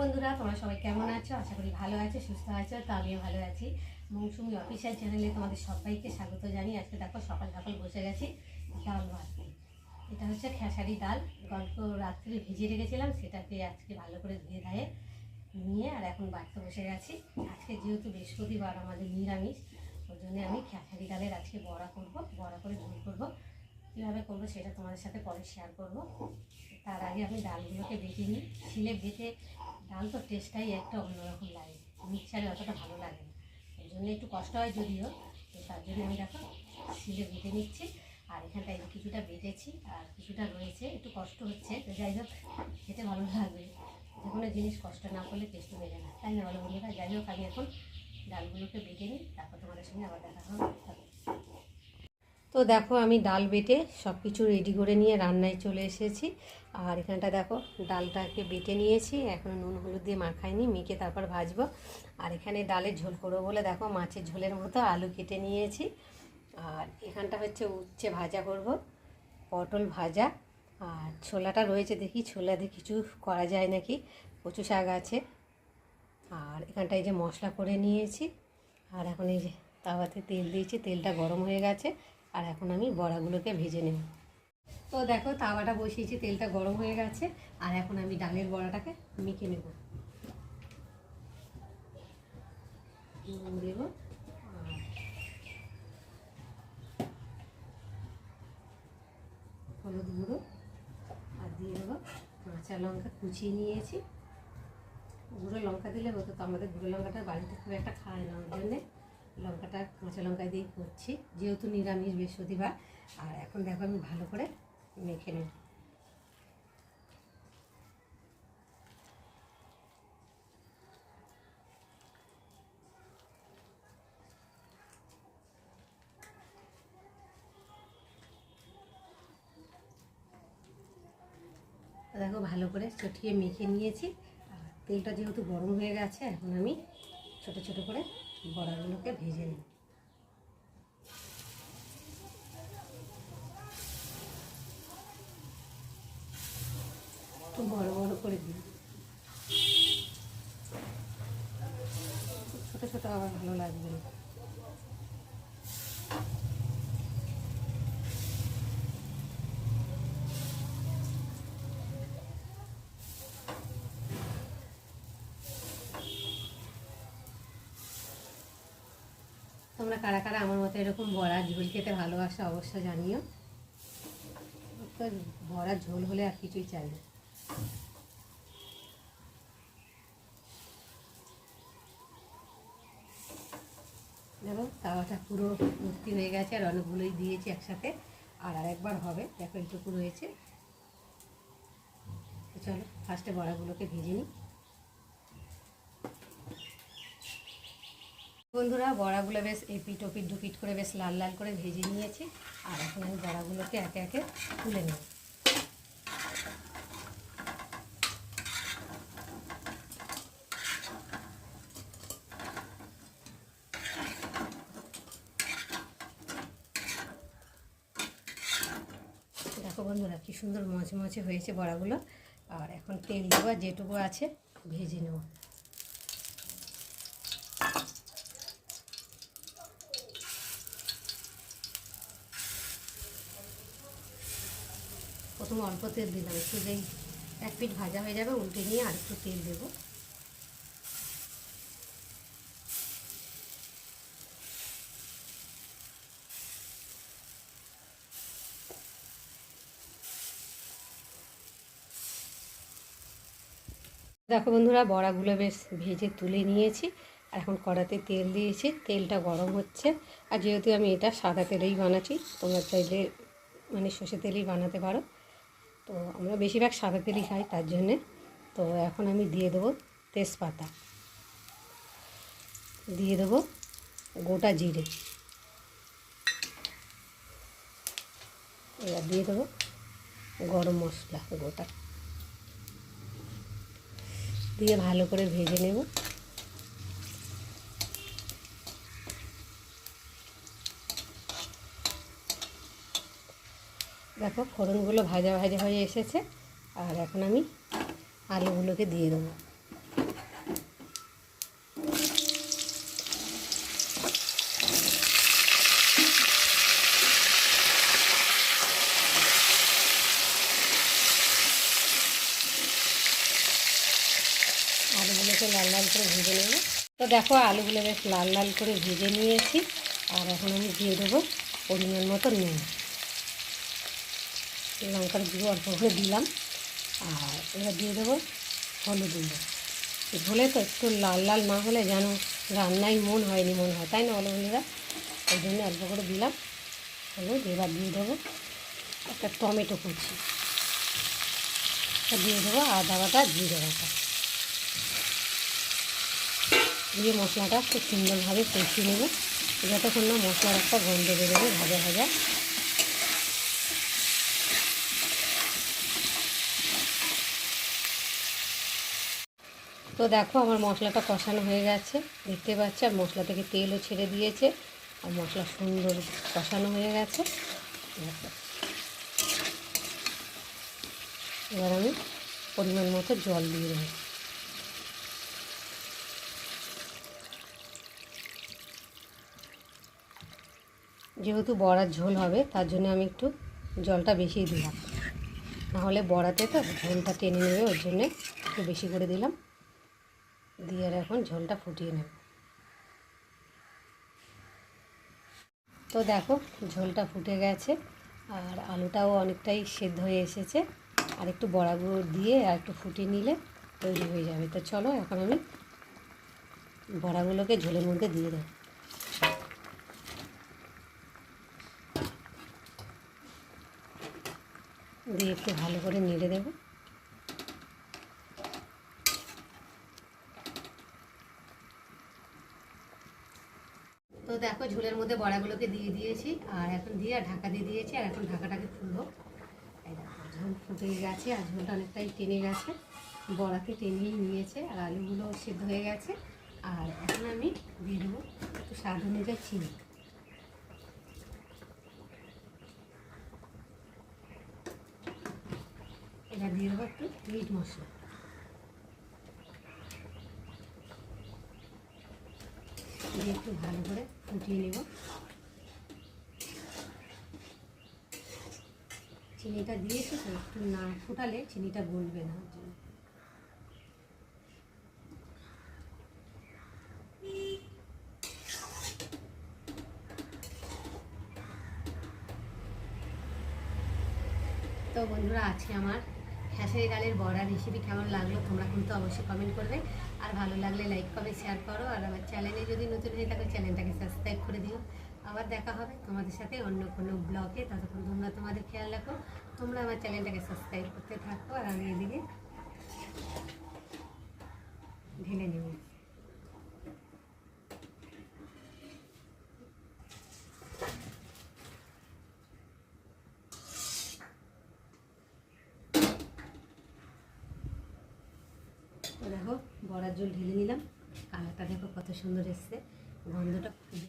বন্ধুরা, তোমরা সবাই কেমন আছো? আশা করি ভালো আছো, সুস্থ আছো। তো আমিও ভালো আছি। মৌসুমি অফিসিয়াল চ্যানেলে তোমাদের সবাইকে স্বাগত জানিয়ে আজকে দেখো সকাল সকাল বসে গেছি ডাল ভাজতে। এটা হচ্ছে খেসারি ডাল, গল্প রাত্রে ভিজিয়ে রেখেছিলাম, সেটাকে আজকে ভালো করে ধুয়ে ধায়ে নিয়ে আর এখন বাড়তে বসে গেছি। আজকে যেহেতু বৃহস্পতিবার আমাদের নিরামিষ, ওই জন্য আমি খেসারি ডালের আজকে বড়া করব, বড়া করে ঝোল করবো। কীভাবে করবো সেটা তোমাদের সাথে পরে শেয়ার করব। তার আগে আমি ডালগুলোকে বেটে নিই। শিলে বেটে ডাল তো টেস্টটাই একটা অন্যরকম লাগে, মিক্সারে অতটা ভালো লাগে না, ওই জন্য একটু কষ্ট হয় যদিও। তো তার জন্য আমি দেখো শিলে বেটে নিচ্ছি। আর এখানটায় কিছুটা বেটেছি আর কিছুটা রয়েছে, একটু কষ্ট হচ্ছে। তো যাই হোক, খেতে ভালো লাগবে। যে কোনো জিনিস কষ্ট না করলে টেস্ট মেলে না, তাই না বলো বন্ধুরা? যাই হোক, আমি এখন ডালগুলোকে বেটে নিই, তারপর তোমাদের সঙ্গে আবার দেখা হবে। তো দেখো, আমি ডাল বেটে সব কিছু রেডি করে নিয়ে রান্নায় চলে এসেছি। আর এখানটা দেখো ডালটাকে বেটে নিয়েছি, এখনও নুন হলুদ দিয়ে মাখাইনি, মেখে তারপর ভাজবো। আর এখানে ডালের ঝোল করবো বলে দেখো মাছের ঝোলের মতো আলু কেটে নিয়েছি। আর এখানটা হচ্ছে উচ্ছে ভাজা করব, পটল ভাজা। আর ছোলাটা রয়েছে, দেখি ছোলা দিয়ে কিছু করা যায় নাকি। কচু শাক আছে। আর এখানটায় যে মশলা করে নিয়েছি। আর এখন এই যে তাওয়াতে তেল দিয়েছি, তেলটা গরম হয়ে গেছে। আর এখন আমি বড়াগুলোকে ভেজে নেব। তো দেখো তাওয়াটা বসিয়েছি, তেলটা গরম হয়ে গেছে। আর এখন আমি ডালের বড়াটাকে মেখে নেব। দেব হলুদ গুঁড়ো আর দিয়ে দেবো কাঁচা লঙ্কা কুচিয়ে নিয়েছি। গুঁড়ো লঙ্কা দিলে হতো, তো আমাদের গুঁড়ো লঙ্কাটা বাড়িতে খুব একটা খায় না, ওই জন্যে লঙ্কাটা কাঁচা লঙ্কা দিয়েই করছি, যেহেতু নিরামিষ বৃহস্পতিবার। আর এখন দেখো আমি ভালো করে মেখে নেব। দেখো ভালো করে চটিয়ে মেখে নিয়েছি। আর তেলটা যেহেতু গরম হয়ে গেছে, এখন আমি ছোট ছোট করে বড়াগুলোকে ভেজে নিই। একটু বড় বড় করে দিই, ছোট ছোট আবার ভালো লাগবে না। তোমরা কারা কারা আমার মতো এরকম বড়া ঝোল খেতে ভালোবাসো অবশ্যই জানিও। তো বড়া ঝোল হলে আর কিছুই চাই না। দেখো তাওয়াটা পুরো ভর্তি হয়ে গেছে, আর অনেকগুলোই দিয়েছি একসাথে। আর আরেকবার হবে, দেখো এইটুকু রয়েছে। তো চলো ফার্স্টে বড়াগুলোকে ভেজে নিই। বন্ধুরা, বড়াগুলো বেশ এপিট ওপিট দুপিট করে বেশ লাল লাল করে ভেজে নিয়েছি। আর এখন আমি বড়াগুলোকে একে একে তুলে নেব। দেখো বন্ধুরা, কি সুন্দর মচমচে হয়েছে বড়াগুলো। আর এখন তেল দেবো, যেটুকু আছে ভেজে নেব। প্রথমে অল্প তেল দিলাম, একটু যেই এক পিঠ ভাজা হয়ে যাবে উল্টে নিয়ে আর একটু তেল দেবো। দেখো বন্ধুরা, বড়াগুলো বেশ ভেজে তুলে নিয়েছি। আর এখন কড়াতে তেল দিয়েছি, তেলটা গরম হচ্ছে। আর যেহেতু আমি এটা সাদা তেলেই বানাচ্ছি, তোমরা চাইলে মানে সর্ষে তেলেই বানাতে পারো। তো আমরা বেশিরভাগ সাদা তেলই খাই, তার জন্যে। তো এখন আমি দিয়ে দেবো তেজপাতা, দিয়ে দেবো গোটা জিরে, এবার দিয়ে দেবো গরম মশলা গোটা, দিয়ে ভালো করে ভেজে নেব। দেখো ফোড়নগুলো ভাজা ভাজা হয়ে এসেছে। আর এখন আমি আলুগুলোকে দিয়ে দেবো। আলুগুলোকে লাল লাল করে ভেজে নেব। তো দেখো আলুগুলো বেশ লাল লাল করে ভেজে নিয়েছি। আর এখন আমি দিয়ে দেবো পরিমাণ মতো নুন, লঙ্কার গুঁড়ো অল্প করে দিলাম। আর এবার দিয়ে দেবো হলুদ গুঁড়ো। ঝোলে তো একটু লাল লাল না হলে যেন রান্নায় মন হয়নি মনে হয়, তাই না বলো বন্ধুরা? ওই জন্য অল্প করে দিলাম হলুদ। এবার দিয়ে দেবো একটা টমেটো কুচি, দিয়ে দেবো আদা বাটা জিরে বাটা, দিয়ে মশলাটা খুব সুন্দরভাবে কষিয়ে নেব যতক্ষণ না মশলার একটা গন্ধ বেরোবে ভাজা ভাজা। তো দেখো আমার মশলাটা কষানো হয়ে গেছে, দেখতে পাচ্ছি। আর মশলা থেকে তেলও ছেড়ে দিয়েছে, আর মশলা সুন্দর কষানো হয়ে গেছে। এবার আমি পরিমাণ মতো জল দিয়ে দেবো। যেহেতু বড়ার ঝোল হবে তার জন্য আমি একটু জলটা বেশি দিলাম, নাহলে বড়াতে তো ঝোলটা টেনে নেবে, ওর জন্যে একটু বেশি করে দিলাম। দিয়ে আর এখন ঝোলটা ফুটিয়ে নেব। তো দেখো ঝোলটা ফুটে গেছে, আর আলুটাও অনেকটাই সেদ্ধ হয়ে এসেছে। আর একটু বড়াগুলো দিয়ে আর একটু ফুটিয়ে নিলে তৈরি হয়ে যাবে। তো চলো এখন আমি বড়াগুলোকে ঝোলের মধ্যে দিয়ে দেবো। দিয়ে একটু ভালো করে নেড়ে দেবো। তো দেখো ঝোলের মধ্যে বড়াগুলোকে দিয়ে দিয়েছি, আর এখন দিয়ে আর ঢাকা দিয়ে দিয়েছি। আর এখন ঢাকাটাকে খুলবো। এই দেখো ঝোল ফুটে গেছে, আর ঝোলটা অনেকটাই টেনে গেছে, বড়াতে টেনেই নিয়েছে, আর আলুগুলো সেদ্ধ হয়ে গেছে। আর এখন আমি দিয়ে দেবো একটু স্বাদ অনুযায়ী চিনি। এবার দিয়ে দেবো একটু মিট মশলা, দিয়ে একটু ভালো করে ফুটিয়ে নেব। চিনিটা দিয়েছি তো, একটু না ফুটালে চিনিটা গলবে না, ওর জন্য। তো বন্ধুরা আজকে আমার খেসারি ডালের বড়া রেসিপি কেমন লাগলো তোমরা কিন্তু অবশ্যই কমেন্ট করবে। আর ভালো লাগলে লাইক কমেন্ট শেয়ার করো। আর আমার চ্যানেলে যদি নতুন হয়ে থাকো চ্যানেলটাকে সাবস্ক্রাইব করে দিও। আবার দেখা হবে তোমাদের সাথে অন্য কোনো ব্লগে। ততক্ষণ তোমরা তোমাদের খেয়াল রাখো, তোমরা আমার চ্যানেলটাকে সাবস্ক্রাইব করতে থাকো। আর আমি এদিকে ঢেলে নেব। দেখো বড়ার ঝোল ঢেলে নিলাম, কালারটা দেখো কত সুন্দর এসছে, গন্ধটা